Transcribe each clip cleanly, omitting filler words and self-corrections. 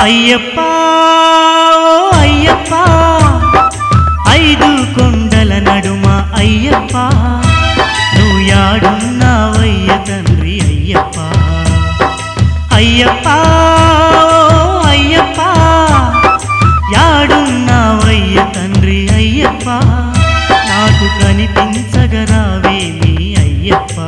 అయ్యప్ప అయ్యప్ప ఐదు కొండల నడుమ అయ్యప్ప నువ్వు యాడున్నావయ్య తండ్రి అయ్యప్ప అయ్యప్ప అయ్యప్ప యాడున్నావయ్య తండ్రి అయ్యప్ప నాకు కనిపించగరావేమి అయ్యప్ప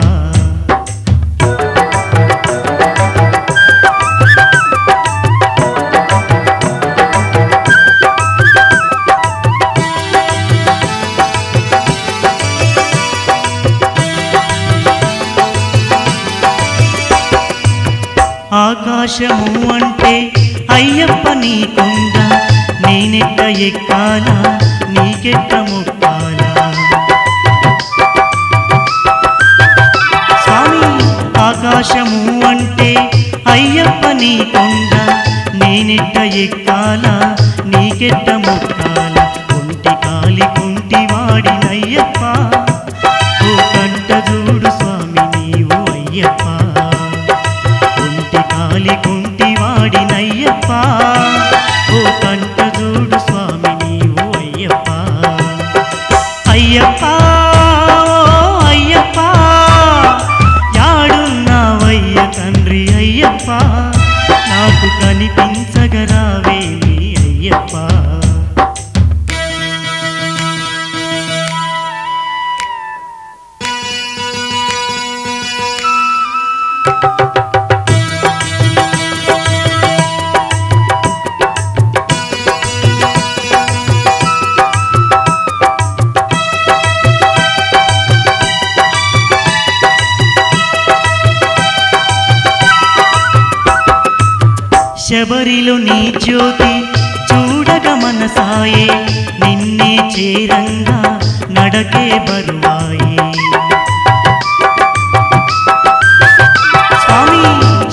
ఆకాశము అంటే అయ్యప్ప నీ కొండ నేనెట్ట ఎక్కాలా నీకెట్ట మొక్కాలా స్వామి ఆకాశము అంటే అయ్యప్ప నీ కొండ నేనెట్ట ఎక్కాలా నీకెట్ట మొక్కాలా కుంటి కాలి కుంటి వాడినయ్యప్ప ఓ కంట చూడు స్వామి నీవు అయ్యప్ప కాలి కుంటి వాడినయ్యప్ప ఓ కంట చూడు స్వామి నీవు అయ్యప్ప అయ్యప్ప అయ్యప్ప యాడున్నావయ్య తండ్రి అయ్యప్ప నాకు కనిపించగరావేమి అయ్యప్ప శబరిలో నీ జ్యోతి చూడగ మనసాయే నిన్నే చేరంగా నడకే బరువాయే స్వామి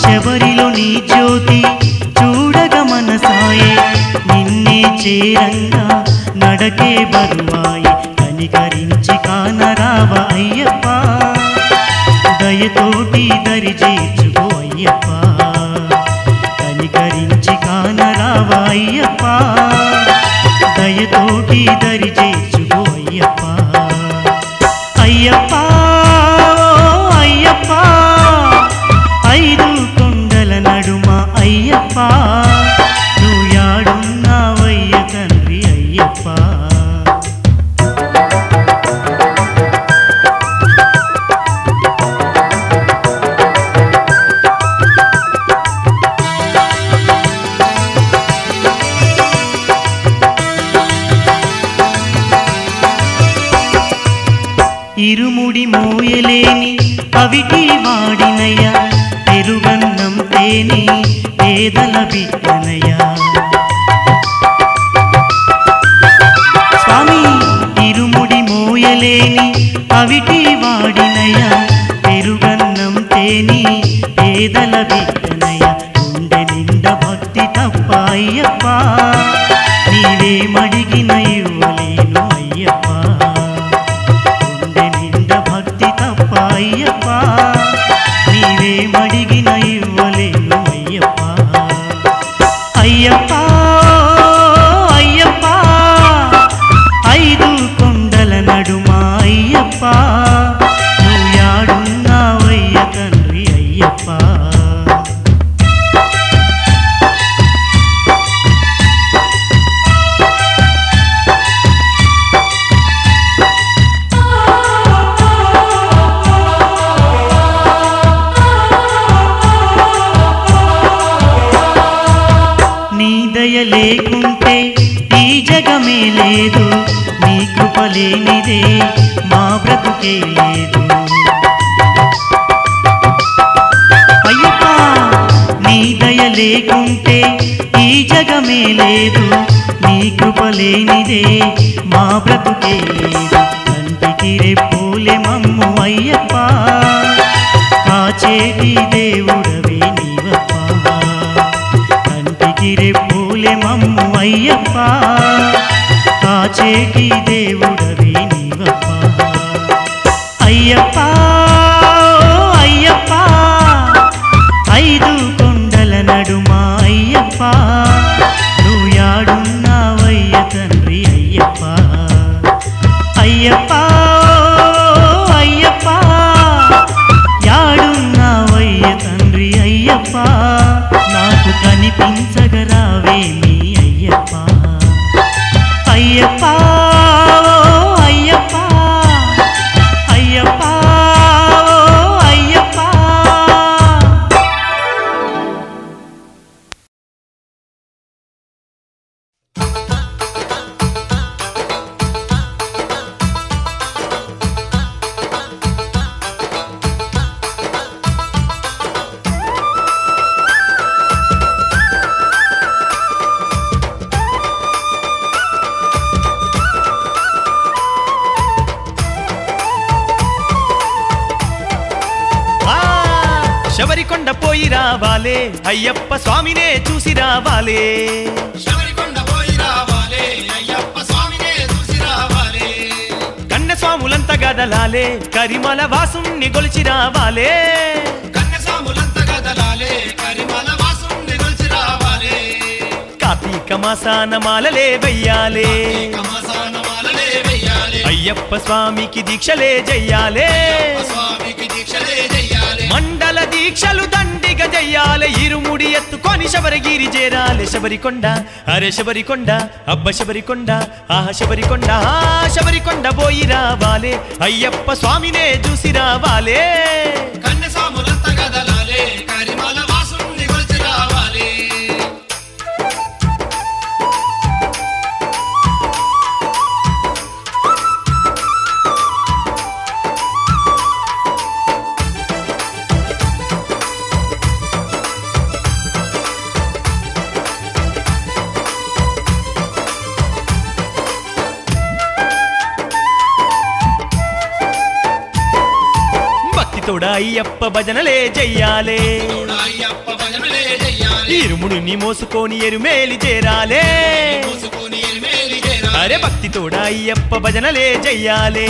శబరిలో నీ జ్యోతి చూడగ మనసాయే నిన్నే చేరంగా నడకే బరువాయే కనికరించి కానరావ అయ్యప్ప దయతోటి దరి చేర్చుకో అయ్యప్ప కనికరించి కానరావ అయ్యప్ప దయతోటి దరి చేర్చుకో అయ్యప్ప అయ్యప్ప అయ్యప్ప ఐదు కొండల నడుమ అయ్యప్ప నువ్వు యాడున్నావయ్య తండ్రి అయ్యప్ప ఇరుముడి మోయలేని అవిటి వాడినయ్య పెరుగన్నం తేని పేదల బిడ్డనయ్య స్వామి ఇరుముడి మోయలేని అవిటి వాడినయ్య పెరుగన్నం తేని పేదల బిడ్డనయ్య గుండె నిండా భక్తి తప్ప అయ్యప్ప నీవేమడిగిన ఇవ్వలేను అయ్యప్ప అయ్యప్ప నీవేమడిగిన ఇవ్వలేను అయ్యప్ప అయ్యప్ప అయ్యప్ప ఐదు కొండల నడుమ అయ్యప్ప నువ్వు యాడున్నావయ్య తండ్రి అయ్యప్ప దయ లేకుంటే ఈ జగమే లేదు నీ కృప లేనిదే మా బ్రతుకే లేదు అయ్యప్ప నీ దయ లేకుంటే ఈ జగమే లేదు నీ కృప లేనిదే మా బ్రతుకే లేదు కంటికి రెప్పోలే మమ్ము అయ్యప్ప కాచేటి దేవుడవే నీవప్ప కంటికి రెప్పోలే మమ్ము అయ్యప్ప కాచేటి దేవుడవే నీవప్ప అయ్యప్ప అయ్యప్ప ఐదు కొండల నడుమ అయ్యప్ప అయ్యప్ప అయ్యప్ప యాడున్నావయ్య తండ్రి అయ్యప్ప నాకు కనిపించగరావేమి అయ్యప్ప అయ్యప్ప అయ్యప్ప అయ్యప్ప అయ్యప్ప శబరికొండ పోయి రావాలే అయ్యప్ప స్వామినే చూసి రావాలే శబరికొండ పోయి రావాలే అయ్యప్ప స్వామినే చూసి రావాలే కన్నె స్వాములంతా గదలాలే కరిమల వాసుని గొలిచి రావాలే కన్యస్వాములంతా గదలాలే కరిమల వాసుని గొలిచి రావాలే కార్తీక మాసాన మాలలే వెయ్యాలే కమసాన మాలలే వెయ్యాలే అయ్యప్ప స్వామికి దీక్షలే చెయ్యాలే స్వామికి దీక్షలే చెయ్యాలే మండల దీక్షలు దండిగా చెయ్యాలే ఇరుముడి ఎత్తుకొని శబరిగిరి చేరాలే శబరికొండ అరే శబరికొండ అబ్బ శబరికొండ ఆహ శబరికొండ శబరికొండ పోయి రావాలే అయ్యప్ప స్వామినే చూసి రావాలే కన్యస్వాములంతా గదలాలే కరిమల వాసుని గొలిచి రావాలే భక్తితోడ అయ్యప్ప భజనలే చెయ్యాలే అయ్యప్ప భజనలే చెయ్యాలే ఇరుముడిని మోసుకొని ఎరుమేలి చేరాలే మోసుకొని ఎలిమేలి చేరాలే అరే భక్తితోడ అయ్యప్ప భజనలే చెయ్యాలే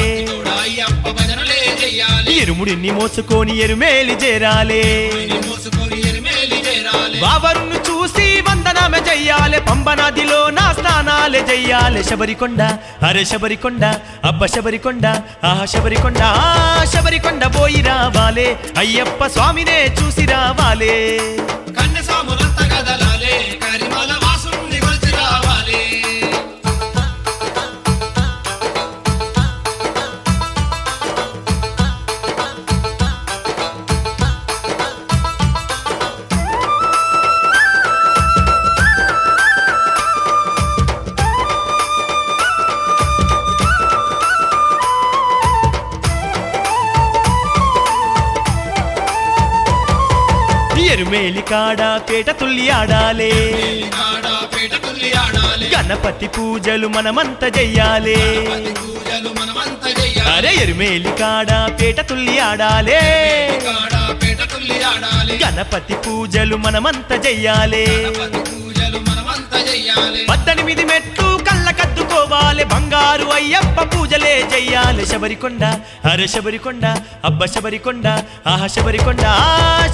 అయ్యప్ప భజనలే చెయ్యాలే ఇరుముడిని మోసుకొని ఎరుమేలి చేరాలే మోసుకొని ఎలిమేలి చేరాలే బాబరును చూసి వందనమే చెయ్యాలే పంబనదిలో నా స్నానాలే చెయ్యాలే శబరికొండ అరే శబరికొండ అబ్బ శబరికొండ ఆహ శబరికొండ శబరికొండ పోయి రావాలే అయ్యప్ప స్వామినే చూసి రావాలే కన్యస్వాములంతా గదలాలే కరిమల వాసుని గొలిచి రావాలే ఎరుమేలి కాడ పేట తుల్లి ఆడాలే కాడ పేట తుల్లి ఆడాలే గణపతి పూజలు మనమంతా చెయ్యాలే పూజలు మనమంతా చెయ్యాలే అరే ఎరుమేలి కాడ పేట తుల్లి ఆడాలే కాడ పేట తుల్లి ఆడాలే గణపతి పూజలు మనమంతా చెయ్యాలే పూజలు మనమంతా చెయ్యాలే 18 మెట్లు కళ్ళ కద్దుకోవాలే బంగారు అయ్యప్ప పూజలే చెయ్యాలే శబరికొండ అరే శబరికొండ అబ్బ శబరికొండ ఆహ శబరికొండ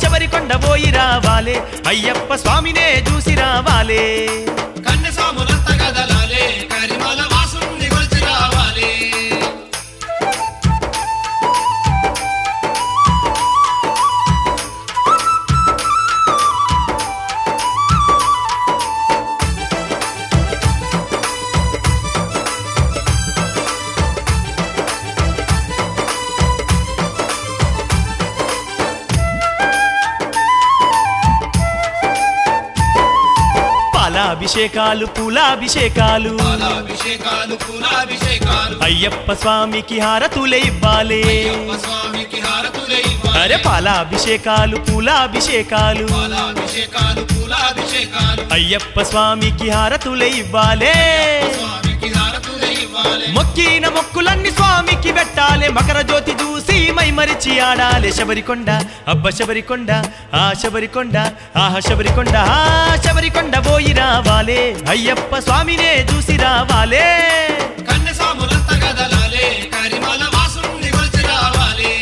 శబరికొండ పోయి రావాలే అయ్యప్ప స్వామినే చూసి రావాలే కన్యస్వాములంతా గదలాలే కరిమల వాసుని గొలిచి రావాలే పాలాభిషేకాలు పూలాభిషేకాలు పాలాభిషేకాలు పూలాభిషేకాలు అయ్యప్ప స్వామికి హారతులే ఇవ్వాలే అయ్యప్ప స్వామికి హారతులే ఇవ్వాలే అరే పాలాభిషేకాలు పూలాభిషేకాలు పాలాభిషేకాలు పూలాభిషేకాలు అయ్యప్ప స్వామికి హారతులే ఇవ్వాలే స్వామికి హారతులే ఇవ్వాలే మొక్కిన మొక్కులన్నీ స్వామికి పెట్టాలే మకర జ్యోతి చూసి మైమరిచి ఆడాలే శబరికొండ అబ్బ శబరికొండ ఆ శబరికొండ ఆహ శబరికొండ శబరికొండ పోయి రావాలే అయ్యప్ప స్వామినే చూసి రావాలే కన్యస్వాములంతా గదలాలే కరిమల వాసుని గొలిచి రావాలే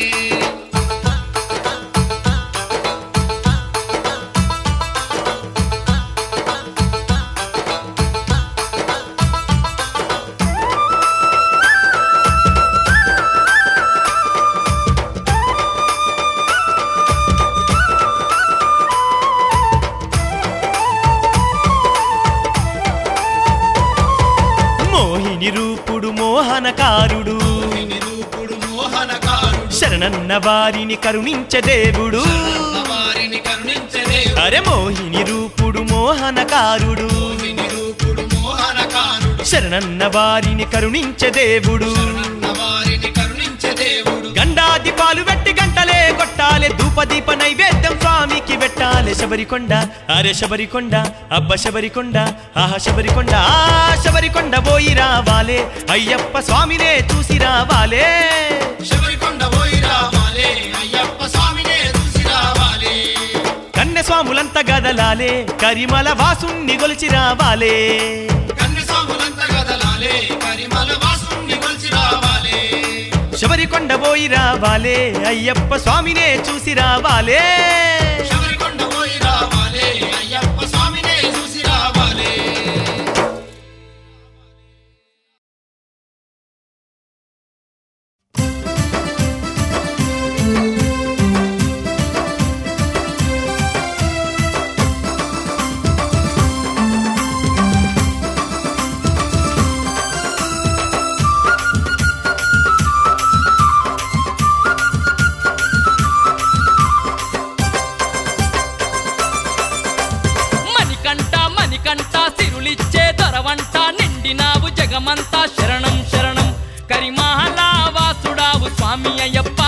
మోహనకారుడు నిరూపుడు మోహనకారుడు శరణన్న వారిని కరుణించే దేవుడు వారిని కరుణించే దేవుడు అరే మోహిని రూపుడు మోహనకారుడు నిరూపుడు మోహనకారుడు శరణన్న వారిని కరుణించే దేవుడు వారిని కరుణించే దేవుడు గండాది పాలు వెట్టి గంటలే కొట్టాలే ధూపదీప నైవేద్యం స్వామికి పెట్టాలే శబరికొండ అరే శబరికొండ అబ్బ శబరికొండ ఆహ శబరికొండ ఆ శబరికొండ పోయి రావాలే అయ్యప్ప స్వామినే చూసి రావాలే శబరికొండ పోయి రావాలే అయ్యప్ప స్వామినే చూసి రావాలే కన్నె స్వాములంతా గదలాలే కరిమల వాసుణ్ణి గొలిచి రావాలే కన్య స్వాములంతా కదలాలే కరిమల వాసుని కొలిచి రావాలే శబరికొండ పోయి రావాలే అయ్యప్ప స్వామినే చూసి రావాలే శబరికొండ పోయి రావాలే అయ్యప్ప స్వామినే చూసి రావాలే సిరులిచ్చే దొరవంట నిండినావు జగమంతా శరణం శరణం కరిమహలావాసుడావు స్వామి అయ్యప్ప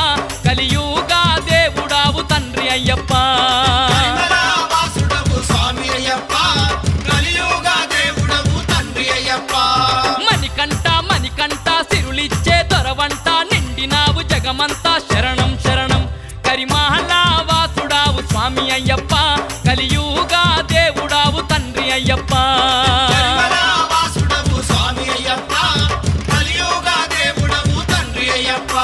కలియుగా దేవుడావు తండ్రి అయ్యప్ప కరిమలవాసుడవు స్వామి అయ్యప్ప కలియుగా దేవుడవు తండ్రి అయ్యప్ప మణికంఠ మణికంఠ సిరులిచ్చే దొరవంట నిండినావు జగమంతా శరణం శరణం కరిమహలావాసుడావు స్వామి అయ్యప్ప కలియుగా దేవుడావు తండ్రి అయ్యప్ప కరిమలవాసుడవు స్వామి అయ్యప్ప కలియుగా దేవుడవు తండ్రి అయ్యప్ప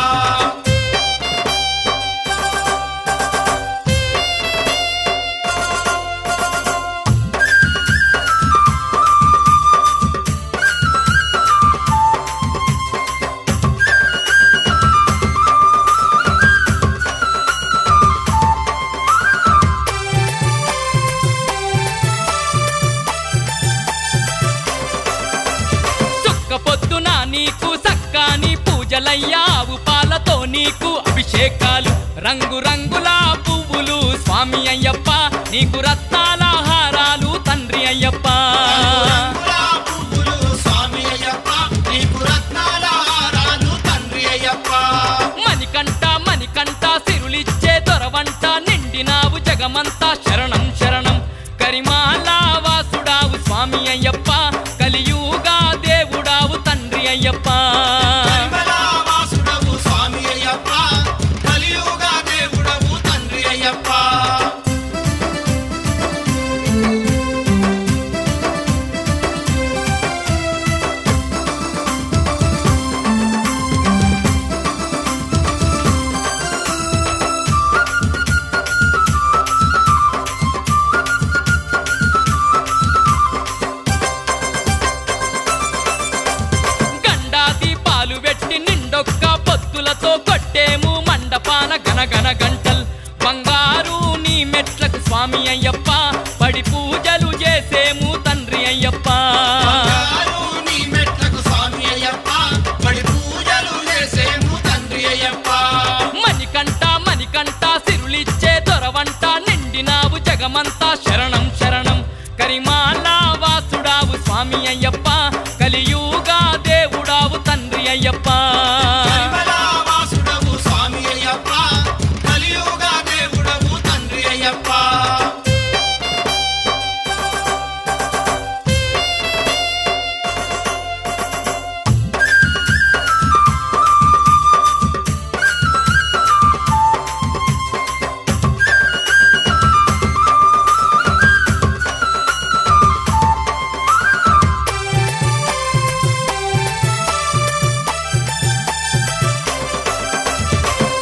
పొద్దున నీకు సక్కాని పూజలయ్యావు పాలతో నీకు అభిషేకాలు రంగు రంగుల పువ్వులు స్వామి అయ్యప్ప నీకు రత్నాల హారాలు తండ్రి అయ్యప్ప పువ్వులు స్వామి అయ్యప్ప నీకు రత్నాల హారాలు తండ్రి అయ్యప్ప మణికంఠ మణికంఠ సిరులిచ్చే దొరవంట నిండినావు జగమంతా శరణం శరణం కరిమహలావాసుడావు స్వామి అయ్యప్ప కలియుగా దేవుడావు తండ్రి అయ్యప్ప కరిమలవాసుడవు స్వామి అయ్యప్ప కలియుగా దేవుడవు తండ్రి అయ్యప్ప గండాది పాలు వెట్టి నిండొక్క పొత్తులతో కొట్టేము మండపాన గనగన గంటల్ బంగారు నీ మెట్లకు స్వామి అయ్యప్ప పడి పూజలు చేసేము తండ్రి అయ్యప్ప బంగారు నీ మెట్లకు స్వామి అయ్యప్ప పడి పూజలు చేసేము తండ్రి అయ్యప్ప మణికంఠ మణికంఠ సిరులిచ్చే దొరవంట నిండినావు జగమంతా శరణం శరణం కరిమహలావాసుడావు స్వామి అయ్యప్ప కలియుగా దేవుడావు తండ్రి అయ్యప్ప కరిమలవాసుడవు స్వామి అయ్యప్ప కలియుగా దేవుడవు తండ్రి అయ్యప్ప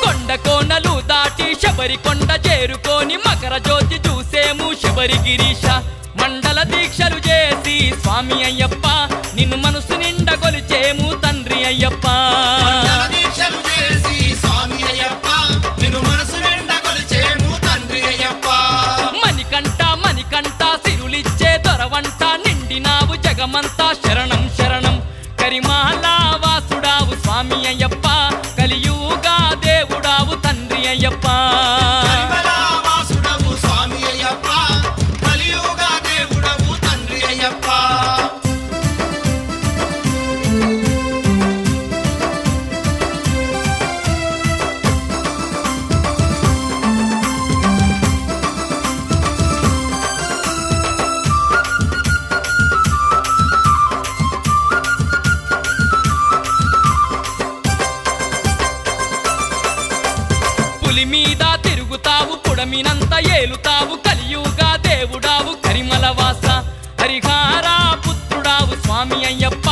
కొండ కోనలు దాటి శబరికొండ చేరుకొని మకర జ్యోతి చూసేము శబరి గిరీశ మండల దీక్షలు చేసి స్వామి అయ్యప్ప నిన్ను మనసు నిండా కొలిచేము తండ్రి అయ్యప్ప దీక్షలు చేసి స్వామి అయ్యప్ప నిన్ను మనసు నిండా కొలిచేము తండ్రి అయ్యప్ప మణికంఠ మణికంఠ సిరులిచ్చే దొరవంట నిండినావు జగమంతా శరణం శరణం కరిమహలావాసుడావు స్వామి స్వామి అయ్యప్ప కలియుగా దేవుడావు తండ్రి అయ్యప్ప పరిమళవాసుడవు స్వామి అయ్యప్ప కలియుగ దేవుడవు తండ్రి అయ్యప్ప పులి మీద తిరుగుతావు పుడమినంత ఏలుతావు కలియుగా దేవుడావు కరిమలవాస హరిహారా పుత్రుడావు స్వామి అయ్యప్ప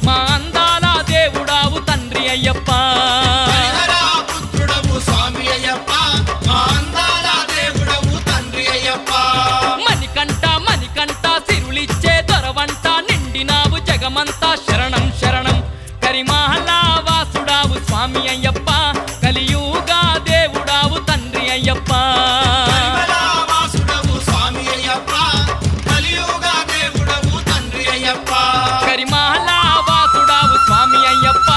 మా అందాల దేవుడావు తండ్రి అయ్యప్ప హరిహరా పుత్రుడవు స్వామి అయ్యప్ప మా అందాల దేవుడవు తండ్రి అయ్యప్ప మణికంఠ మణికంఠ సిరులిచ్చే దొరవంట నిండినావు జగమంతా శరణం శరణం కరిమహలా వాసుడావు స్వామి అయ్యప్ప కలియుగా దేవుడావు తండ్రి అయ్యప్ప పరిమళవాసుడవు స్వామి అయ్యప్ప కలియుగ దేవుడవు తండ్రి అయ్యప్ప కరిమహలా వాసుడావు స్వామి అయ్యప్ప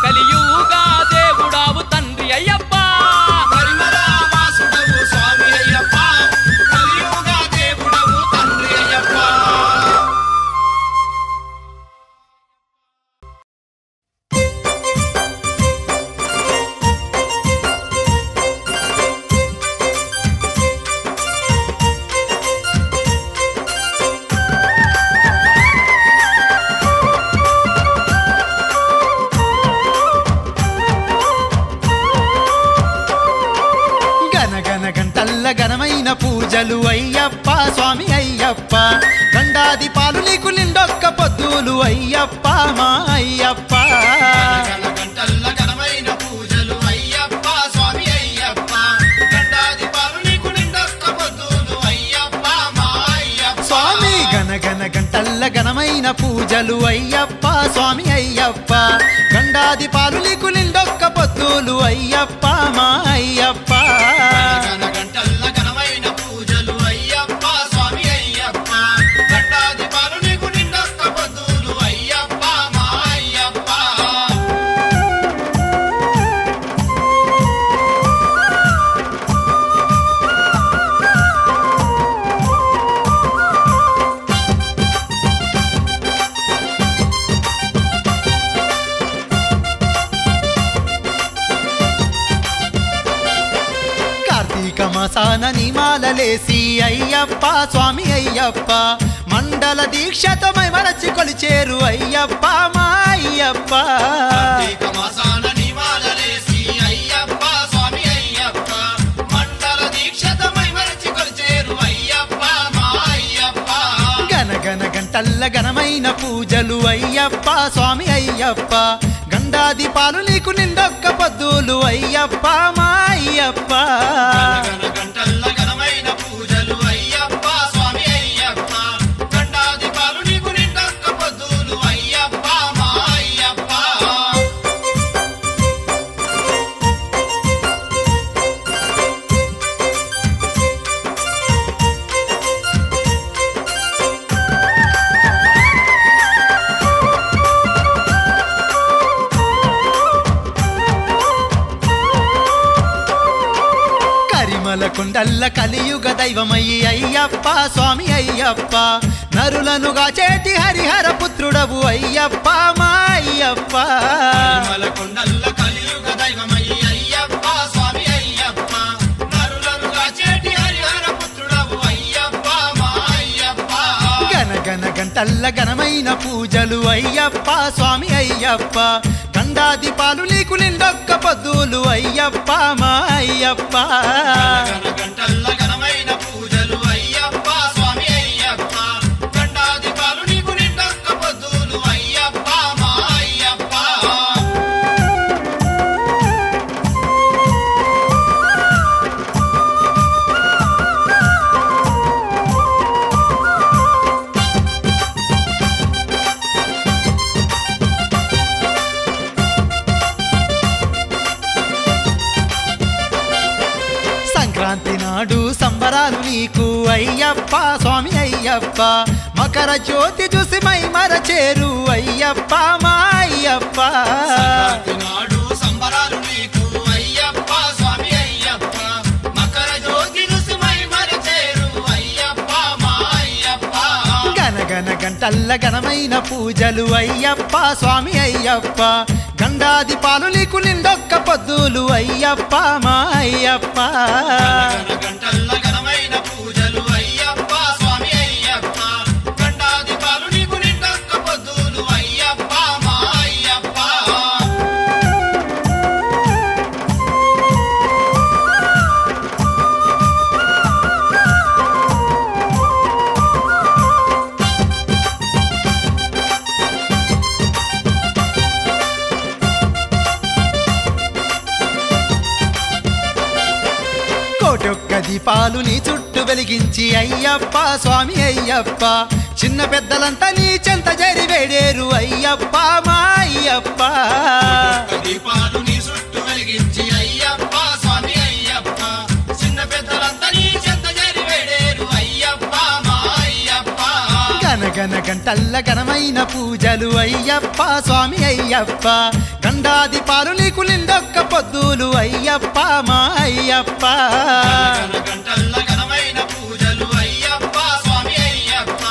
కలియుగా దేవుడావు తండ్రి అయ్యప్ప పరిమళవాసుడవు స్వామి అయ్యప్ప కలియుగ దేవుడవు తండ్రి అయ్యప్ప గనగన గంటల్ల ఘనమైన పూజలు అయ్యప్ప స్వామి అయ్యప్ప గండాది పాలు నీకు నిండొక్క పొద్దులు అయ్యప్ప మా అయ్యప్ప గణ గంటల్ల ఘనమైన పూజలు అయ్యప్ప స్వామి అయ్యప్ప గండాది పాలు నీకు నిండొక్క పొద్దులు అయ్యప్ప మా అయ్యప్ప స్వామి గనగన గంటల్ల ఘనమైన పూజలు అయ్యప్ప స్వామి అయ్యప్ప గండాది పాలు నీకు నిండొక్క పొద్దులు అయ్యప్ప మా అయ్యప్ప గణ గంటల్ల ఘనమైన పూజలు అయ్యప్ప స్వామి అయ్యప్ప గండాది పాలు నీకు నిండొక్క పొద్దులు అయ్యప్ప మా అయ్యప్ప కార్తీక మాసాన నిమాలలేసి అయ్యప్ప స్వామి అయ్యప్ప మండల దీక్షతో మరచి కొలిచేరు అయ్యప్ప మా అయ్యప్ప కార్తీక మాసాన నిమాలలేసి అయ్యప్ప స్వామి అయ్యప్ప మండల దీక్షతమై మరచి కొలిచేరు అయ్యప్ప మా అయ్యప్ప గనగన గంటల్ల ఘనమైన పూజలు అయ్యప్ప స్వామి అయ్యప్ప గండాది పాలు నీకు నిండొక్క పొద్దులు అయ్యప్ప మా అయ్యప్ప గణ గంటల్ల ఘనమైన పూజలు అయ్యప్ప స్వామి అయ్యప్ప గండాది పాలు నీకు నిండొక్క పొద్దులు అయ్యప్ప మా అయ్యప్ప కరిమల కుండల్ల కలియుగ దైవమయ్యి అయ్యప్ప స్వామి అయ్యప్ప నరులనుగా చేటి హరిహర పుత్రుడవు అయ్యప్ప మా అయ్యప్ప తిరుమల కొండల్ల కలియుగ దైవమయ్యి అయ్యప్ప స్వామి అయ్యప్ప నరులనుగా చేటి హరిహర పుత్రుడవు అయ్యప్ప మా అయ్యప్ప గనగన గంటల్ల ఘనమైన పూజలు అయ్యప్ప స్వామి అయ్యప్ప గండాది పాలు నీకు నిండొక్క పొద్దులు అయ్యప్ప మా అయ్యప్ప గణ గంటల్ల ఘనమైన పూజలు అయ్యప్ప స్వామి అయ్యప్ప గండాది పాలు నీకు నిండొక్క పొద్దులు అయ్యప్ప మా అయ్యప్ప సంక్రాంతి నాడు సంబర సంబరాలు నీకు అయ్యప్ప స్వామి అయ్యప్ప మకర జ్యోతి చూసి మై మరచేరు అయ్యప్ప మా అయ్యప్ప సంక్రాంతి నాడు సంబరాలు నీకు అయ్యప్ప స్వామి అయ్యప్ప మకర జ్యోతి చూసి మై మరచేరు అయ్యప్ప మా అయ్యప్ప గనగన గంటల్ల ఘనమైన పూజలు అయ్యప్ప స్వామి అయ్యప్ప గండాది పాలు నీకు నిండొక్క పొద్దులు అయ్యప్ప మా అయ్యప్ప గంటల్ల ఘనమైన పూజలు అయ్యప్ప స్వామి అయ్యప్ప గండాది పాలు నీకు నిండొక్క పొద్దులు అయ్యప్ప మా అయ్యప్ప కోటొక్క దీపాలు నీ చుట్టూ వెలిగించి అయ్యప్ప స్వామి అయ్యప్ప చిన్న పెద్దలంతా నీ చెంత జరి వేడేరు అయ్యప్ప మా అయ్యప్ప దీపాలు నీ చుట్టూ వెలిగించి అయ్యప్ప స్వామి అయ్యప్ప చిన్న పెద్దలంతా నీ చెంత జరి వేడేరు అయ్యప్ప మా అయ్యప్ప గనగన గంటల్ల ఘనమైన పూజలు అయ్యప్ప స్వామి అయ్యప్ప గండాది పాలు నీకు నిండొక్క పొద్దులు అయ్యప్ప మా అయ్యప్ప గంటల్ల ఘనమైన పూజలు అయ్యప్ప స్వామి అయ్యప్ప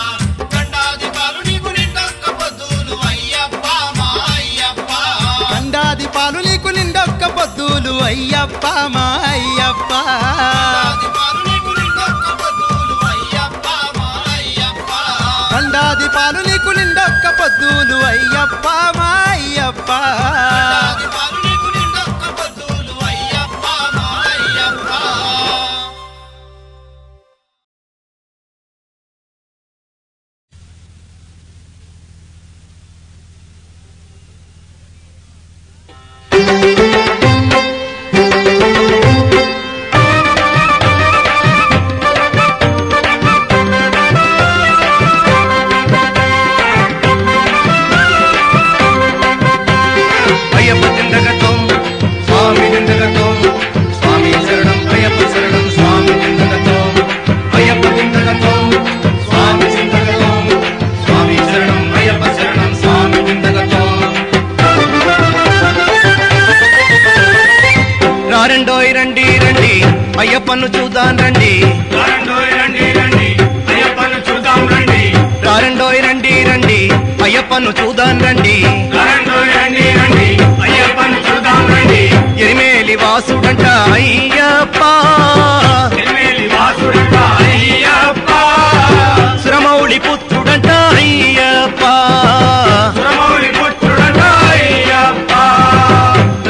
గండాది పాలు నీకు నిండొక్క పొద్దులు అయ్యప్ప మా అయ్యప్ప గండాది పాలు నీకు నిండొక్క పొద్దులు అయ్యప్ప మా అయ్యప్ప గండాది పాలు నీకు నిండొక్క పొద్దులు అయ్యప్ప మా అయ్యప్ప గండాది పాలు నీకు నిండొక్క పొద్దులు అయ్యప్ప మా అయ్యప్ప గండాది పాలు నీకు నిండొక్క పొద్దులు అయ్యప్ప మా అయ్యప్ప అయ్యప్ప జిందగతో స్వామి జిందగతో స్వామి శరణం అయ్యప్ప శరణం స్వామి జిందగతో అయ్యప్ప జిందగతో స్వామి జిందగతో స్వామి శరణం అయ్యప్ప శరణం స్వామి జిందగతో రారండోయ్ రండి రండి అయ్యప్పను చూద్దాం రండి రారండోయ్ రండి రండి అయ్యప్పను చూద్దాం రండి రారండోయ్ రండి రండి అయ్యప్పను చూద్దాం రండి రారండోయ్ రండి రండి అయ్యప్పను చూద్దాం రండి ఎరిమేలి వాసుడంట అయ్యప్ప ఎరిమేలి వాసుడంట అయ్యప్ప సురమౌళి పుత్రుడంట అయ్యప్ప సురమౌళి పుత్రుడంట అయ్యప్ప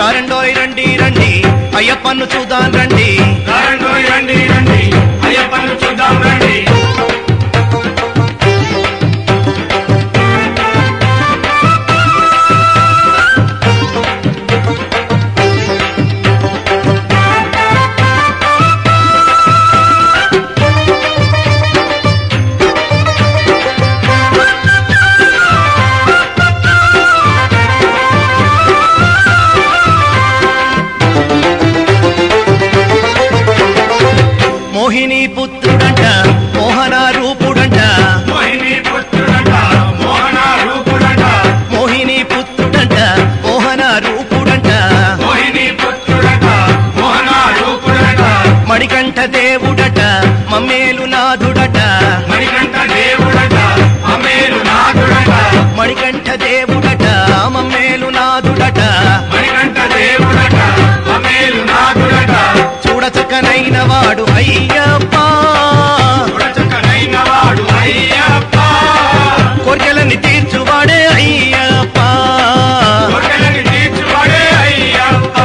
రారండోయ్ రండి రండి అయ్యప్పను చూద్దాం రండి రారండోయ్ రండి రండి అయ్యప్పను చూద్దాం రండి మోహిని పుత్రుడంట మోహన రూపుడంట మోహిని పుత్రుడంట మోహన రూపుడంట మోహిని పుత్రుడంట మోహన రూపుడంట మోహిని పుత్రుడంట మోహన రూపుడంట మణికంఠ దేవుడట మమ్మేలు నాథుడట మణికంఠ దేవుడట అమేలు నాథుడట మణికంఠ దేవుడట మమ్మేలు నాథుడట మణికంఠ దేవుడట అమేలు నాథుడట చూడచక్కనైన వాడు అయ్యప్ప చూడచక్కనైన వాడు అయ్యప్ప కోర్కెలని తీర్చువాడే అయ్యప్ప కోర్కెలని తీర్చువాడే అయ్యప్ప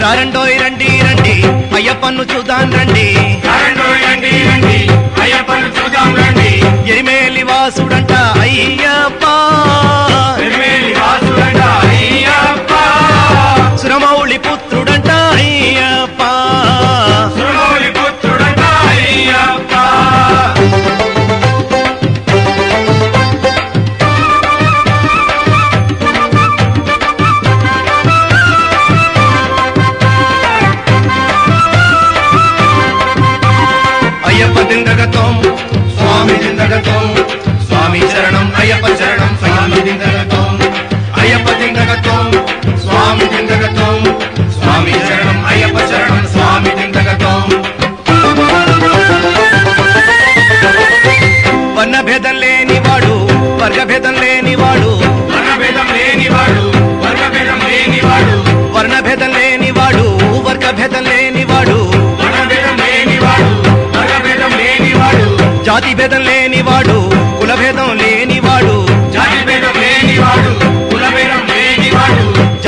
రారండోయ్ రండి రండి అయ్యప్పను చూద్దాం రండి రారండోయ్ రండి రండి అయ్యప్పను చూద్దాం రండి ఎరిమేలి వాసుడంట అయ్యప్ప ఎరిమేలి వాసుడంట అయ్యప్ప సురమౌళి పుత్రుడంట అయ్యప్ప సురమౌళి పుత్రుడంట అయ్యప్ప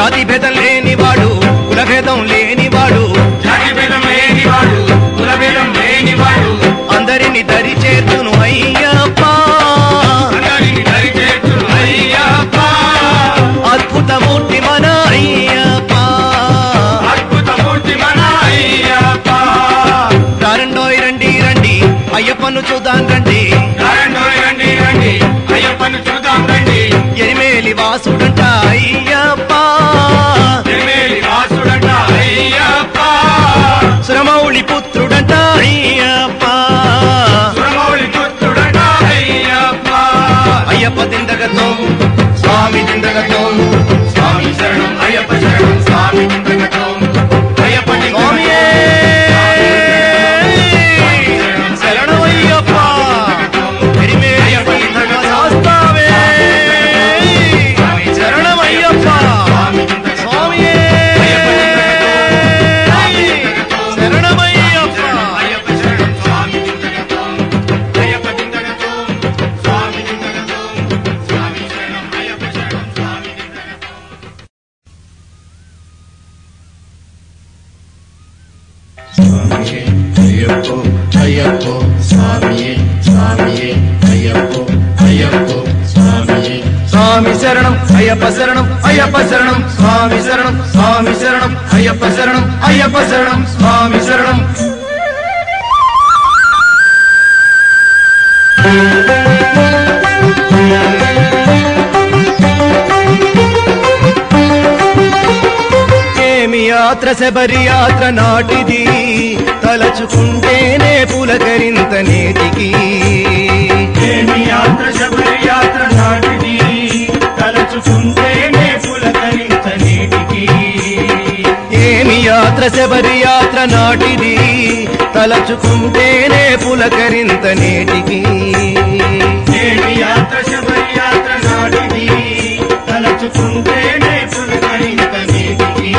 జాతి భేదం లేనివాడు కులభేదం లేనివాడు అందరిని దరి చేతును అయ్యప్ప అద్భుతమూర్తి మన అయ్యప్ప రండోయ్ రండి రండి అయ్యప్పను చూద్దాం రండి ఎరిమేలి వాసుడంట అయ్యప్ప సురమౌళి పుత్రుడంట అయ్యప్ప అయ్యప్ప దిందగతో స్వామి దిందగతో స్వామి శరణం అయ్యప్ప శరణం స్వామి దిందగతో అయ్యప్ప స్వామియే శరణం అయ్యప్ప ఎరిమేలి శాస్తావే శరణం అయ్యప్ప స్వామియే శరణమయ్యప్ప అయ్యప్పో స్వామియే స్వామియే అయ్యప్పో అయ్యప్పో స్వామియే స్వామి శరణం అయ్యప్ప శరణం అయ్యప్ప శరణం స్వామి శరణం స్వామి శరణం అయ్యప్ప శరణం అయ్యప్ప శరణం స్వామి శరణం ఏమి యాత్ర శబరి యాత్ర నాటిది తలచుకుంటేనే పులకరింత నేటికి ఏమి యాత్ర శబరి యాత్ర నాటిది తలచుకుంటేనే పులకరింత నేటికి ఏమి యాత్ర శబరి యాత్ర నాటిది తలచుకుంటేనే పులకరింత నేటికి ఏమి యాత్ర శబరి యాత్ర నాటిది తలచుకుంటేనే పులకరింత నేటికి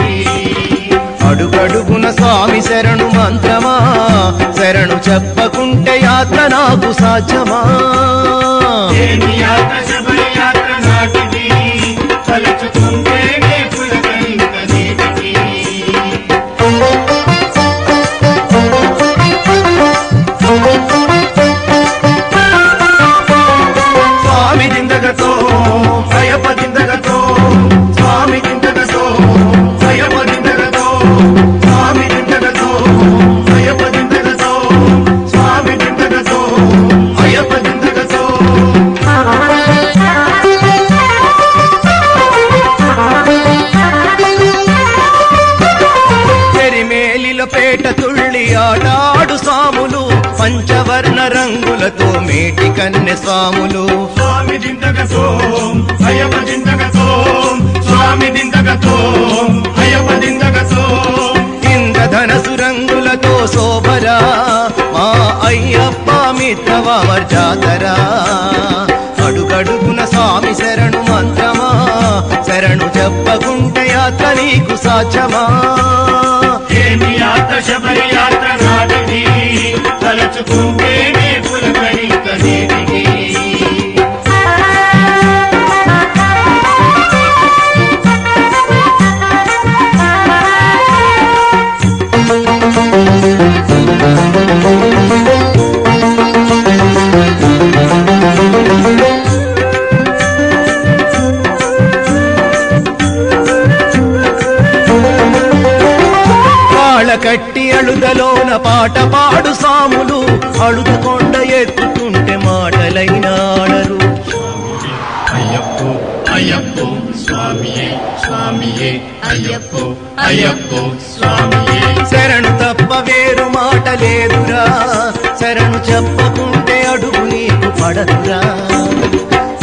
అడుగడుగున స్వామి శరణు మంత్రమా శరణు చెప్పకుంటే యాత్ర నాకు సాధ్యమా ఏమి యాత్ర శబరి యాత్ర నాటిది తలచుకుంటేనే పులకరింత నేటికి స్వామి దిందగతో అయ్యప్ప దిందగతో స్వామి దిందగతో అయ్యప్ప దిందగతో స్వామి దిందగతో అయ్యప్ప దిందగతో స్వామి దిందగతో అయ్యప్ప దిందగతో చెరిమేలిలో పేట తుళ్ళి ఆటాడు స్వాములు పంచవర్ణ రంగులతో మేటి కన్నె స్వాములు స్వామి దిందగతో అయ్యప్ప దిందగతో స్వామి దిందగతో అయ్యప్ప దిందగతో ఇంద్రధనసు రంగులతో శోభరా మా అయ్యప్ప మిత్రవామర్ జాతరా అడుగడుగున స్వామి శరణు మంత్రమా శరణు చెప్పకుంటే యాత్ర నీకు సాధ్యమా ఏమి యాత్ర శబరి యాత్ర నాటిది తలచుకుంటేనే పులకరింత నేటికి కట్టి అழுదలోన పాట పాడు సాములు అழுదుకొండ ఎత్తుతుంటే మాటలైనాడరు అయ్యప్పో అయ్యప్పో స్వామియే స్వామియే అయ్యప్పో అయ్యప్పో స్వామియే శరణు తప్ప వేరు మాట లేదురా శరణు చెప్పకుంటే అడుగు నీకు పడదురా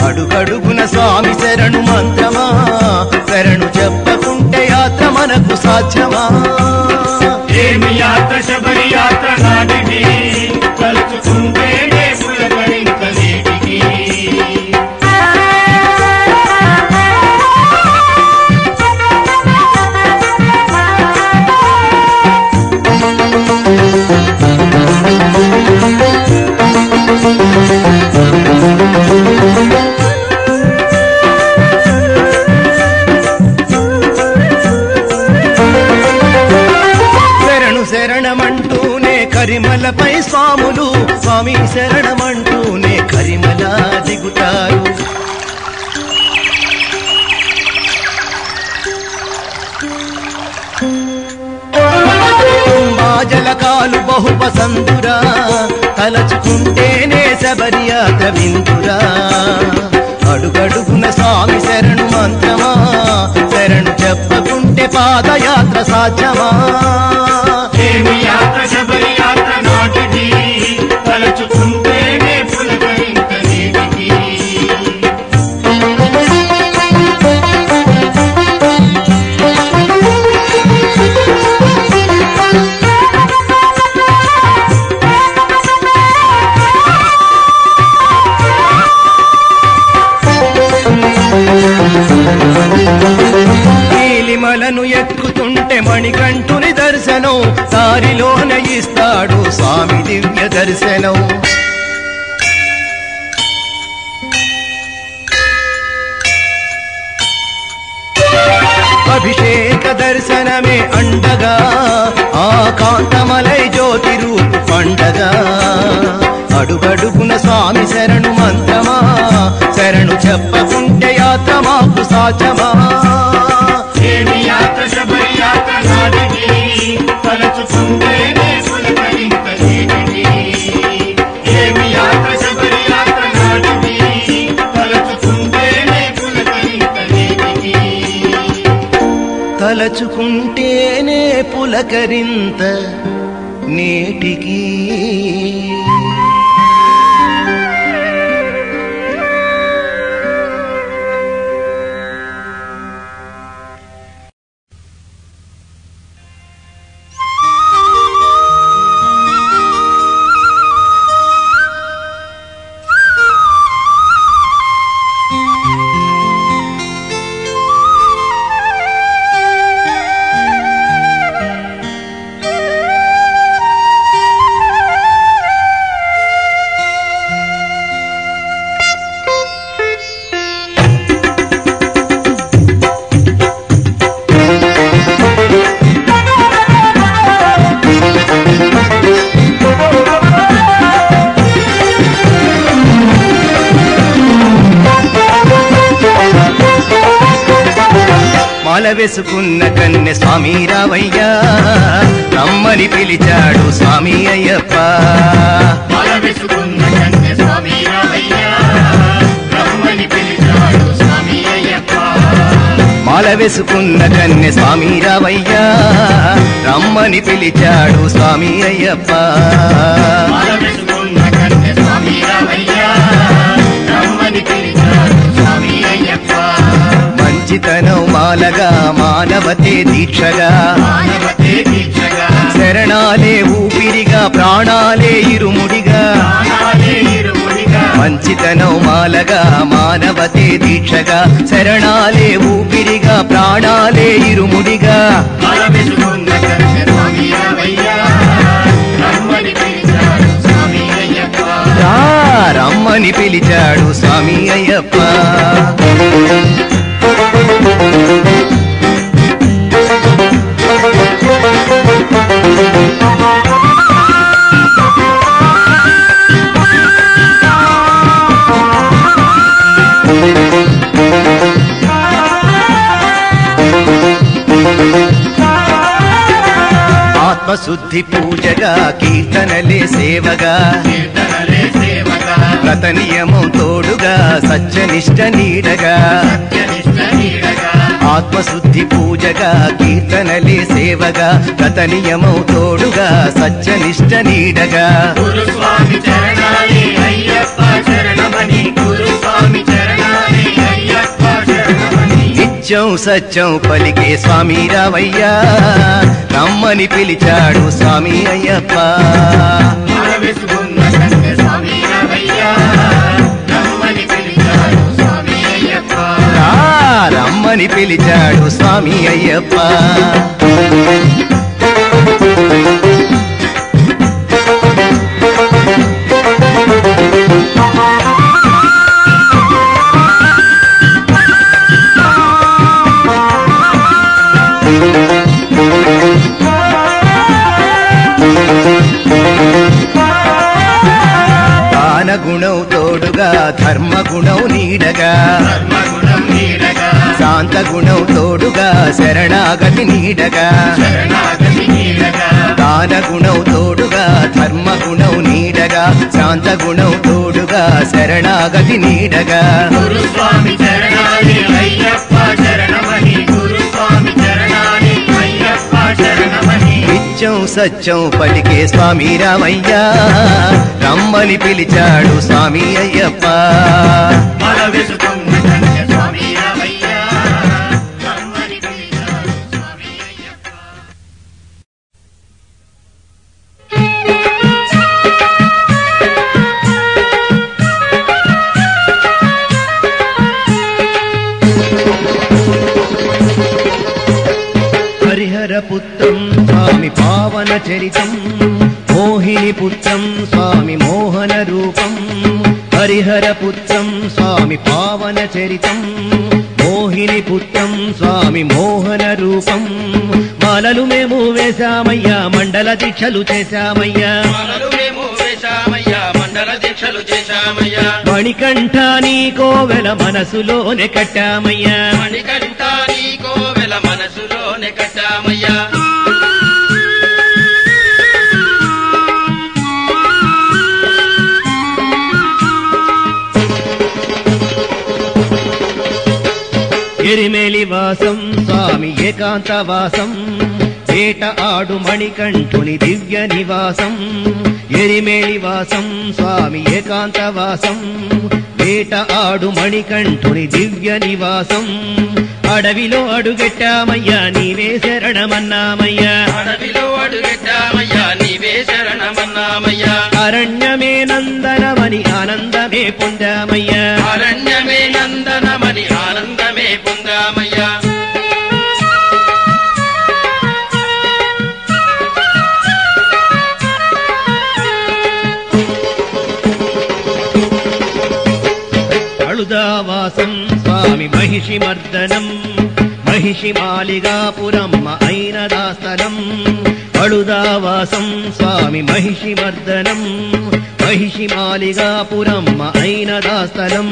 అడుగడుగున స్వామి శరణు మంత్రమా శరణు చెప్పకుంటే యాత్ర మనకు సాధ్యమా ఏమి యాత్ర శబరి యాత్ర నాటిది తలుచుకుంటేనే పులకరింత నేటికి కరిమలపై స్వాములు స్వామి శరణమంటూనే కరిమల దిగుతారు. కుంభాజలకాలు బహుపసందురా తలచుకుంటేనే శబరి యాత్ర విందురా. అడుగడుగున స్వామి శరణు మంత్రమా శరణు చెప్పకుంటే పాదయాత్ర సాధ్యమా. ఏమి యాత్ర శబరి యాత్ర నాటికి తలచుకుంటేనే పులకరింత నీటికి. నీలిమలను ఎక్కుతుంటే మణికంఠుని దర్శనం దారిలోన ఇస్తాడు స్వామి దివ్య దర్శనం. అభిషేక దర్శనమే అండగా ఆ కాంతమలై జ్యోతి రూపు పండగా. అడుగడుగున స్వామి శరణు మంత్రమా శరణు చెప్పకుంటే యాత్ర మాకు సాధ్యమా. ఏమి యాత్ర శబరి యాత్ర నాటికి తలచుకుంటేనే పులకరింత నీటికి. ఏమి యాత్ర శబరి యాత్ర నాటికి తలచుకుంటేనే పులకరింత నీటికి. తలచుకుంటేనే పులకరింత నేటికి. మాల వేసుకున్న కన్నె స్వామి రావయ్యా రమ్మని పిలిచాడు స్వామి అయ్యప్ప. మాల వేసుకున్న కన్నె స్వామి రావయ్యా రమ్మని పిలిచాడు స్వామి అయ్యప్ప. మాల వేసుకున్న కన్నె స్వామి రావయ్యా రమ్మని పిలిచాడు స్వామి అయ్యప్ప. మాల వేసుకున్న కన్నె స్వామి రావయ్యా రమ్మని పిలిచాడు స్వామి అయ్యప్ప. మంచితనం మాలగా మానవతే దీక్షగా మానవతే దీక్షగా శరణాలే ఊపిరిగా ప్రాణాలే ఇరుముడిగా. ప్రాణాలే ఇరుముడిగా మంచితనం మాలగా మానవతే దీక్షగా శరణాలే ఊపిరిగా ప్రాణాలే ఇరుముడిగా. మాల వేసుకున్న కన్నె స్వామి రావయ్యా రమ్మని పిలిచాడు స్వామి అయ్యప్ప. రమ్మని పిలిచాడు స్వామి అయ్యప్ప. ఆత్మశుద్ధి పూజగా కీర్తనలే సేవగా కీర్తనలే సేవగా వ్రత నియమం తోడుగా సత్యనిష్ట నీడగా. సత్యనిష్ట నీడగా ఆత్మశుద్ధి పూజగా కీర్తనలే సేవగా వ్రత నియమం తోడుగా సత్యనిష్ట నీడగా. గురుస్వామి చరణాలే అయ్యప్ప శరణమని గురుస్వామి చరణాలే అయ్యప్ప శరణమని. నిత్యం సత్యం పలికే స్వామి రావయ్యా రమ్మని పిలిచాడు స్వామి అయ్యప్ప. మాల వేసుకున్న కన్నె స్వామి రావయ్యా రమ్మని పిలిచాడు స్వామి అయ్యప్ప. రమ్మని పిలిచాడు స్వామి అయ్యప్ప. ధర్మగుణం నీడగా ధర్మగుణం నీడగా శాంతగుణం తోడుగా శరణాగతి నీడగా శరణాగతి నీడగా దానగుణం తోడుగా ధర్మగుణం నీడగా శాంతగుణం తోడుగా శరణాగతి నీడగా గురుస్వామి చరణాలి అయ్యప్ప శరణమని గురుస్వామి చరణాలి అయ్యప్ప శరణమని నిత్యం సత్యం పలికే స్వామి రామయ్య రమ్మని పిలిచాడు స్వామి అయ్యప్ప మన వెసుకున్న స్వామి రామయ్య రమ్మని పిలిచాడు స్వామి అయ్యప్ప. హరిహర పుత్రం స్వామి పావన చరితం మోహిని పుత్రం స్వామి మోహన రూపం హరిహర పుత్రం స్వామి పావన చరితం మోహిని పుత్రం స్వామి మోహన రూపం మాలలు మేము వేశామయ్యా మండల దీక్షలు చేశామయ్యా మాలలు మేము వేశామయ్యా మండల దీక్షలు చేశామయ్యా మణికంఠ నీ కోవెల మనసులోనే కట్టామయ్యా మణికంఠ నీ కోవెల మనసులోనే కట్టామయ్యా ఎరిమేలి వాసం స్వామి ఏకాంత వాసం ఏట ఆడు మణికంఠుని దివ్య నివాసం ఎరిమేలి వాసం స్వామి ఏకాంత వాసం వేట ఆడు మణికంఠుని దివ్య నివాసం అడవిలో అడుగెట్టామయ్యా నీవే శరణమన్నామయ్యా అడవిలో అడుగెట్టామయ్యా నీవే శరణమన్నామయ్యా అరణ్యమే నందనమని ఆనందమే పొందామయ్యా అరణ్యమే నందనమని ఆనందమే పొందామయ్యా అళుదావాసం స్వామి మహిషి మర్దనం మహిషి మాలిగాపురమ్మ అయిన దాస్తలం అళుదావాసం స్వామి మహిషి మర్దనం మహిషి మాలిగాపురమ్మ అయిన దాస్తలం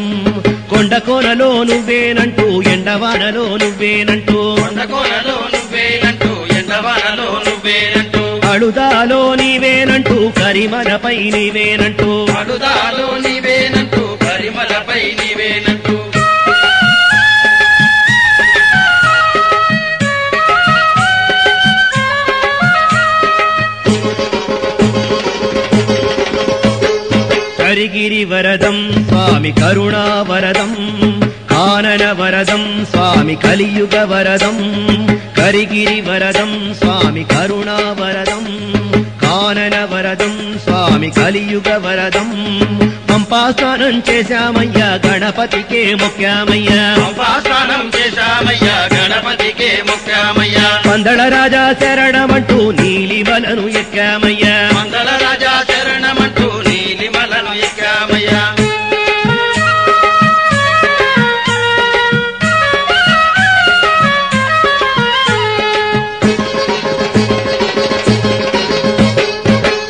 కొండ కోనలో నువ్వేనంటూ ఎండవానలో నువ్వేనంటూ కొండకోనలో నువ్వేనంటూ ఎండవానలో నువ్వేనంటూ అళుదాలో నీవేనంటూ కరిమలపై నీవేనంటూ అడుదాలో నీవేనంటూ పరిమళపై నీవేనంటూ కరిగిరి వరదం స్వామి కరుణా వరదం కానన వరదం స్వామి కలియుగ వరదం కరిగిరి వరదం స్వామి కరుణా వరదం కానన వరదం స్వామి కలియుగ వరదం పంపా స్నానం చేశామయ్యా గణపతికే మొక్కామయ్యా పంపాస్నానం చేశామయ్యా గణపతికే మొక్కామయ్యా పందళ రాజా శరణమంటూ నీలిమలను ఎక్కామయ్యా మందల రాజా శరణమంటూ నీలిమలను ఎక్కామయ్యా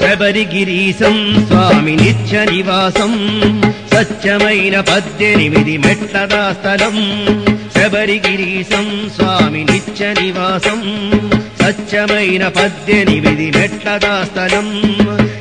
శబరిగిరీశం స్వామి నిత్య నివాసం స్వచ్ఛమైన 18 మెట్లదా స్థలం శబరిగిరీశం స్వామి నిత్య నివాసం స్వచ్ఛమైన 18 మెట్లదా స్థలం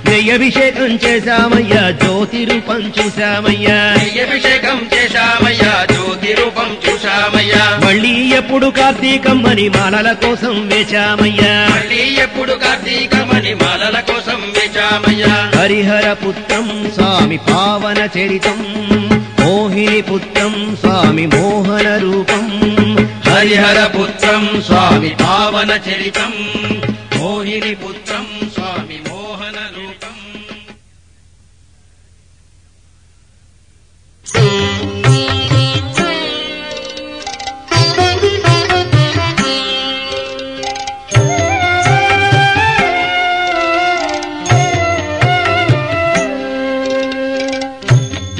నెయ్యభిషేకం చేశామయ్యా జ్యోతి రూపం చూశామయ్యా అభిషేకం చేశామయ్యా జ్యోతి రూపం చూశామయ్యా మళ్ళీ ఎప్పుడు కార్తీకమ్మని మాలల కోసం వేచామయ్యా మళ్ళీ ఎప్పుడు కార్తీకమని మాలల కోసం వేచామయ్యా హరిహర పుత్రం స్వామి పావన చరితం మోహిని పుత్రం స్వామి మోహన రూపం హరిహర పుత్రం స్వామి పావన చరితం మోహిని పుత్రం స్వామి మోహన రూపం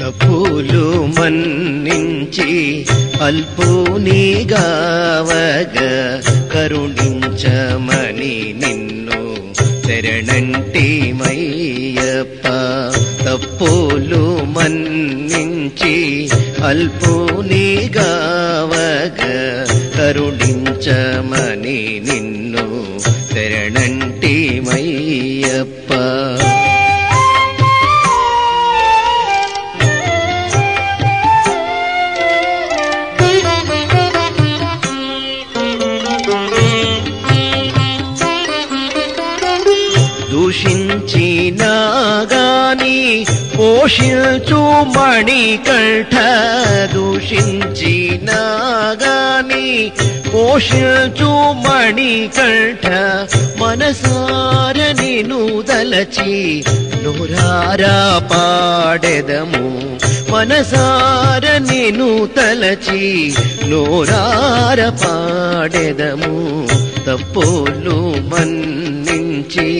తప్పులు మన్నించి అల్పునిగావగా కరుణించమని నిన్ను శరణంటి మయ్యప్ప తప్పులు మన్నించి దూషించి అల్పునిగావగ కరుణించమని నిన్ను శరణంటిమయ్యప్ప. దూషించినా గాని పోషించు మణికంఠ, దూషించినా గాని పోషించు మణికంఠ, మనసార నిను దలచి నోరారా పాడెదము, మనసార నిను తలచి నోరార పాడెదము. తప్పులు మన్నించి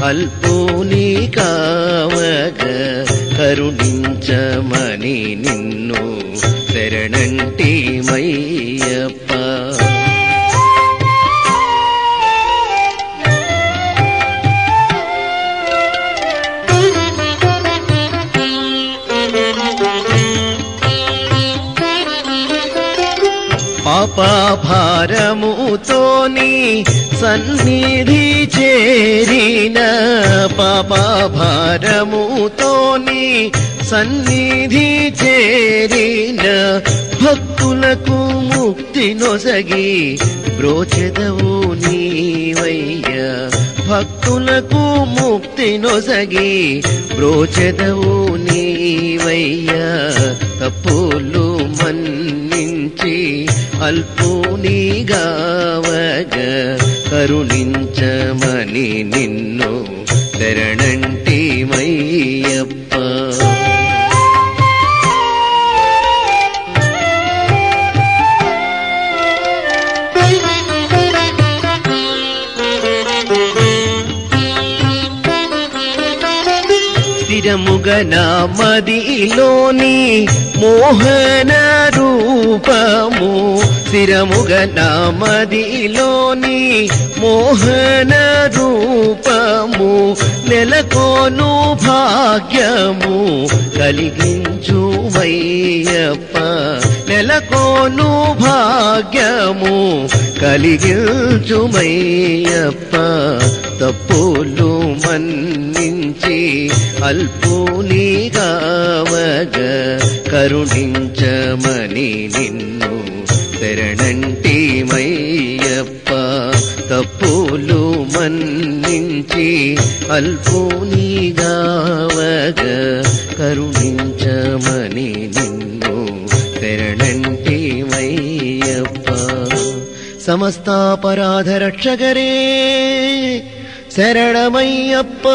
అల్పుని కావగ కరుణించమని నిన్ను శరణంటిమయ్యప్ప. పాప భారముతోని సన్నిధి చేరిన, పాప భారముతోని సన్నిధి చేరిన భక్తులకు ముక్తి నొసగి బ్రోచెదవు నీవయ్యా, భక్తులకు ముక్తి నొసగి బ్రోచెదవు నీవయ్యా. తప్పులు మన్నించి అల్పునిగావగ కరుణించమని నిన్ను శరణంటిమయ్యప్ప. స్థిరముగన మదిలోని మోహన రూపము, స్థిరముగన మదిలోని మోహన రూపము, నెలకోను భాగ్యము కలిగించుమయ్యప్ప, నెలకోను భాగ్యము కలిగించుమయ్యప్ప. తప్పులు మన్నించి అల్పునిగావగ కరుణించమని నిన్ను శరణంటిమయ్యప్ప. తప్పులు మన్నించి అల్పునిగావగ కరుణించమని నిన్ను శరణంటిమయ్యప్ప. సమస్తాపరాధ రక్షగరే శరణమయ్యప్ప.